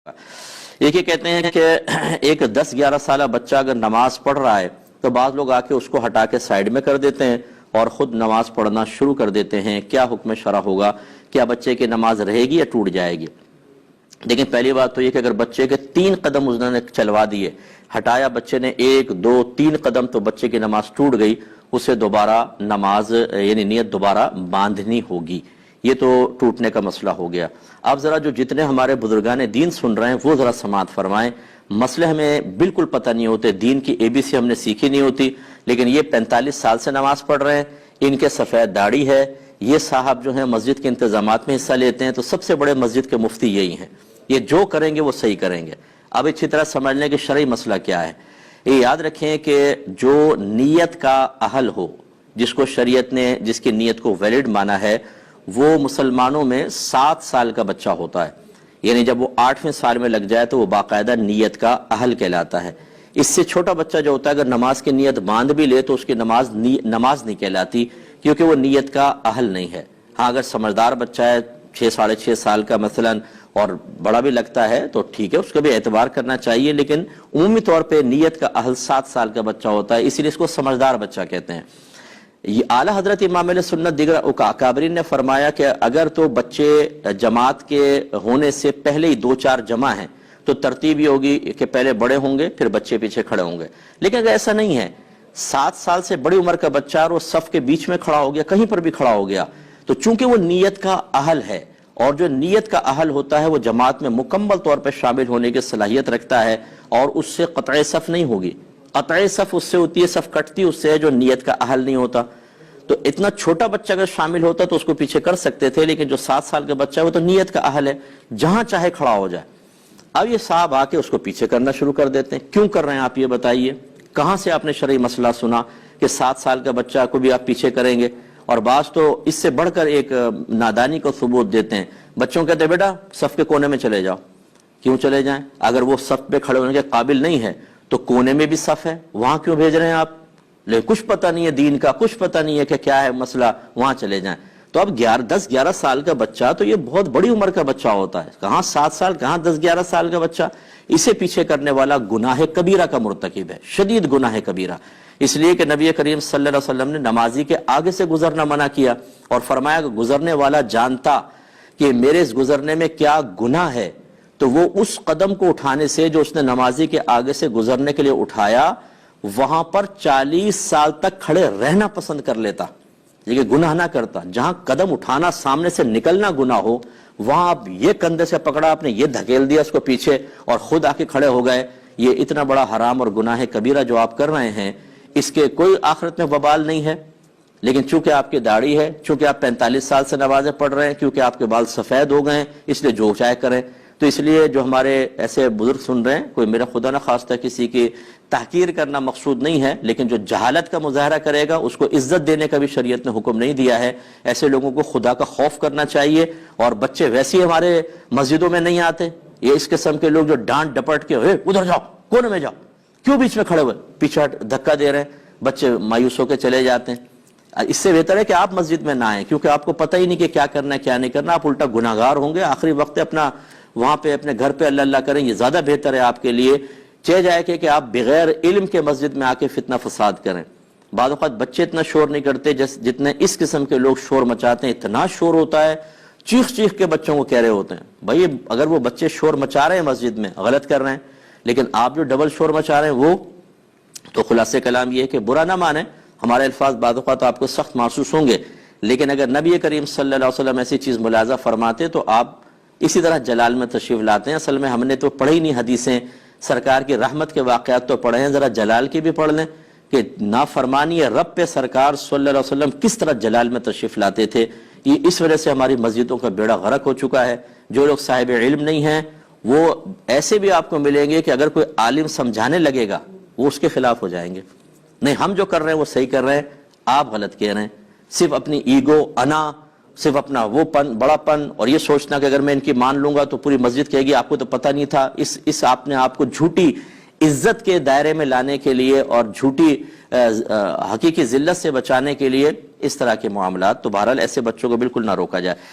یہ کہتے ہیں کہ ایک 10-11 سالہ بچہ اگر نماز پڑھ رہا ہے تو بعض لوگ آ کے اس کو ہٹا کے سائیڈ میں کر دیتے ہیں اور خود نماز پڑھنا شروع کر دیتے ہیں. کیا حکم شرع ہوگا؟ کیا بچے کی نماز رہے گی یا ٹوٹ جائے گی؟ لیکن پہلی بات تو یہ کہ اگر بچے کے 3 قدم انہوں نے چلوا دیے، ہٹایا بچے نے 1 2 3 قدم، تو بچے کی نماز ٹوٹ گئی. اسے دوبارہ نماز یعنی نیت دوبارہ باندھنی ہوگی. یہ تو ٹوٹنے کا مسئلہ ہو گیا. اب ذرا جو جتنے ہمارے بزرگان دین سن رہے ہیں وہ ذرا سماعت فرمائیں. مسئلے ہمیں بالکل پتہ نہیں ہوتے، دین کی ABC ہم نے سیکھی نہیں ہوتی، لیکن یہ 45 سال سے نماز پڑھ رہے ہیں، ان کے سفید داڑھی ہے، یہ صاحب جو ہیں مسجد کے انتظامات میں حصہ لیتے ہیں، تو سب سے بڑے مسجد کے مفتی یہی ہیں. یہ جو کریں گے وہ صحیح کریں گے. اب اچھی طرح سمجھ لیں کہ شرعی مسئلہ کیا ہے. یہ یاد رکھیں کہ جو نیت کا اہل ہو، جس کو شریعت نے جس کی نیت کو ویلڈ مانا ہے، وہ مسلمانوں میں 7 سال کا بچہ ہوتا ہے. یعنی جب وہ 8ویں سال میں لگ جائے تو وہ باقاعدہ نیت کا اہل کہلاتا ہے. اس سے چھوٹا بچہ جو ہوتا ہے اگر نماز کی نیت باندھ بھی لے تو اس کی نماز نہیں کہلاتی، کیونکہ وہ نیت کا اہل نہیں ہے. ہاں اگر سمجھدار بچہ ہے 6-6.5 سال کا مثلا اور بڑا بھی لگتا ہے تو ٹھیک ہے، اس کا بھی اعتبار کرنا چاہیے، لیکن عمومی طور پہ نیت کا اہل 7 سال کا بچہ ہوتا ہے، اسی لیے اس کو سمجھدار بچہ کہتے ہیں. یہ اعلیٰ حضرت امام علیہ سنت دیگر اکابرین نے فرمایا کہ اگر تو بچے جماعت کے ہونے سے پہلے ہی 2-4 جمع ہیں تو ترتیب یہ ہوگی کہ پہلے بڑے ہوں گے پھر بچے پیچھے کھڑے ہوں گے. لیکن اگر ایسا نہیں ہے، 7 سال سے بڑی عمر کا بچہ اور وہ صف کے بیچ میں کھڑا ہو گیا، کہیں پر بھی کھڑا ہو گیا، تو چونکہ وہ نیت کا اہل ہے، اور جو نیت کا اہل ہوتا ہے وہ جماعت میں مکمل طور پر شامل ہونے کی صلاحیت رکھتا ہے، اور اس سے قطع صف نہیں ہوگی. قطع صف اس سے ہوتی ہے، صف کٹتی اس سے ہے جو نیت کا اہل نہیں ہوتا. تو اتنا چھوٹا بچہ اگر شامل ہوتا تو اس کو پیچھے کر سکتے تھے، لیکن جو 7 سال کا بچہ ہے وہ تو نیت کا اہل ہے، جہاں چاہے کھڑا ہو جائے. اب یہ صاحب آ کے اس کو پیچھے کرنا شروع کر دیتے ہیں. کیوں کر رہے ہیں آپ یہ بتائیے؟ کہاں سے آپ نے شرعی مسئلہ سنا کہ 7 سال کا بچہ کو بھی آپ پیچھے کریں گے؟ اور بعض تو اس سے بڑھ کر ایک نادانی کو ثبوت دیتے ہیں. بچوں کہتے ہیں بیٹا صف کے کونے میں چلے جاؤ. کیوں چلے جائیں؟ اگر وہ صف پہ کھڑے ہونے کے قابل نہیں ہے تو کونے میں بھی صف ہے، وہاں کیوں بھیج رہے ہیں آپ؟ لیکن کچھ پتہ نہیں ہے دین کا، کچھ پتہ نہیں ہے کہ کیا ہے مسئلہ، وہاں چلے جائیں. تو اب 10-11 سال کا بچہ تو یہ بہت بڑی عمر کا بچہ ہوتا ہے، کہاں 7 سال کہاں 10-11 سال کا بچہ. اسے پیچھے کرنے والا گناہ کبیرہ کا مرتکب ہے، شدید گناہ کبیرہ. اس لیے کہ نبی کریم صلی اللہ علیہ وسلم نے نمازی کے آگے سے گزرنا منع کیا اور فرمایا کہ گزرنے والا جانتا کہ میرے اس گزرنے میں کیا گناہ ہے تو وہ اس قدم کو اٹھانے سے جو اس نے نمازی کے آگے سے گزرنے کے لیے اٹھایا، وہاں پر 40 سال تک کھڑے رہنا پسند کر لیتا، یہ گناہ نہ کرتا. جہاں قدم اٹھانا سامنے سے نکلنا گناہ ہو، وہاں آپ یہ کندھے سے پکڑا، آپ نے یہ دھکیل دیا اس کو پیچھے اور خود آ کے کھڑے ہو گئے. یہ اتنا بڑا حرام اور گناہ کبیرہ جو آپ کر رہے ہیں، اس کے کوئی آخرت میں وبال نہیں ہے. لیکن چونکہ آپ کی داڑھی ہے، چونکہ آپ 45 سال سے نمازیں پڑھ رہے ہیں، کیونکہ آپ کے بال سفید ہو گئے، اس لیے جو چاہے کریں. تو اس لیے جو ہمارے ایسے بزرگ سن رہے ہیں، کوئی میرا خدا نہ خواستہ کسی کی تحقیر کرنا مقصود نہیں ہے، لیکن جو جہالت کا مظاہرہ کرے گا اس کو عزت دینے کا بھی شریعت نے حکم نہیں دیا ہے. ایسے لوگوں کو خدا کا خوف کرنا چاہیے. اور بچے ویسے ہی ہمارے مسجدوں میں نہیں آتے، یہ اس قسم کے لوگ جو ڈانٹ ڈپٹ کے ادھر جاؤ، کونے میں جاؤ، کیوں بیچ میں کھڑے ہوئے، پیچھے دھکا دے رہے ہیں، بچے مایوس ہو کے چلے جاتے ہیں. اس سے بہتر ہے کہ آپ مسجد میں نہ آئیں، کیونکہ آپ کو پتہ ہی نہیں کہ کیا کرنا ہے کیا نہیں کرنا، آپ الٹا گناہگار ہوں گے. آخری وقت اپنا وہاں پہ اپنے گھر پہ اللہ اللہ کریں، یہ زیادہ بہتر ہے آپ کے لیے. چہ جائے کہ آپ بغیر علم کے مسجد میں آ کے فتنہ فساد کریں. بعض اوقات بچے اتنا شور نہیں کرتے جتنے اس قسم کے لوگ شور مچاتے ہیں. اتنا شور ہوتا ہے، چیخ چیخ کے بچوں کو کہہ رہے ہوتے ہیں. بھائی اگر وہ بچے شور مچا رہے ہیں مسجد میں، غلط کر رہے ہیں، لیکن آپ جو ڈبل شور مچا رہے ہیں وہ تو خلاصہ کلام یہ ہے کہ برا نہ مانیں. ہمارے الفاظ بعض اوقات آپ کو سخت محسوس ہوں گے، لیکن اگر نبی کریم صلی اللہ علیہ وسلم ایسی چیز ملاحظہ فرماتے تو آپ اسی طرح جلال میں تشریف لاتے ہیں. اصل میں ہم نے تو پڑھی نہیں حدیثیں، سرکار کی رحمت کے واقعات تو پڑھے ہیں، ذرا جلال کی بھی پڑھ لیں کہ نافرمانی رب پہ سرکار صلی اللہ علیہ وسلم کس طرح جلال میں تشریف لاتے تھے. یہ اس وجہ سے ہماری مسجدوں کا بیڑا غرق ہو چکا ہے. جو لوگ صاحب علم نہیں ہیں وہ ایسے بھی آپ کو ملیں گے کہ اگر کوئی عالم سمجھانے لگے گا وہ اس کے خلاف ہو جائیں گے. نہیں، ہم جو کر رہے ہیں وہ صحیح کر رہے ہیں، آپ غلط کہہ رہے ہیں. صرف اپنی ایگو، انا، صرف اپنا وہ پن، بڑا پن، اور یہ سوچنا کہ اگر میں ان کی مان لوں گا تو پوری مسجد کہے گی آپ کو تو پتہ نہیں تھا. اس آپ نے آپ کو جھوٹی عزت کے دائرے میں لانے کے لیے اور جھوٹی حقیقی ذلت سے بچانے کے لیے اس طرح کے معاملات. تو بہرحال ایسے بچوں کو بالکل نہ روکا جائے.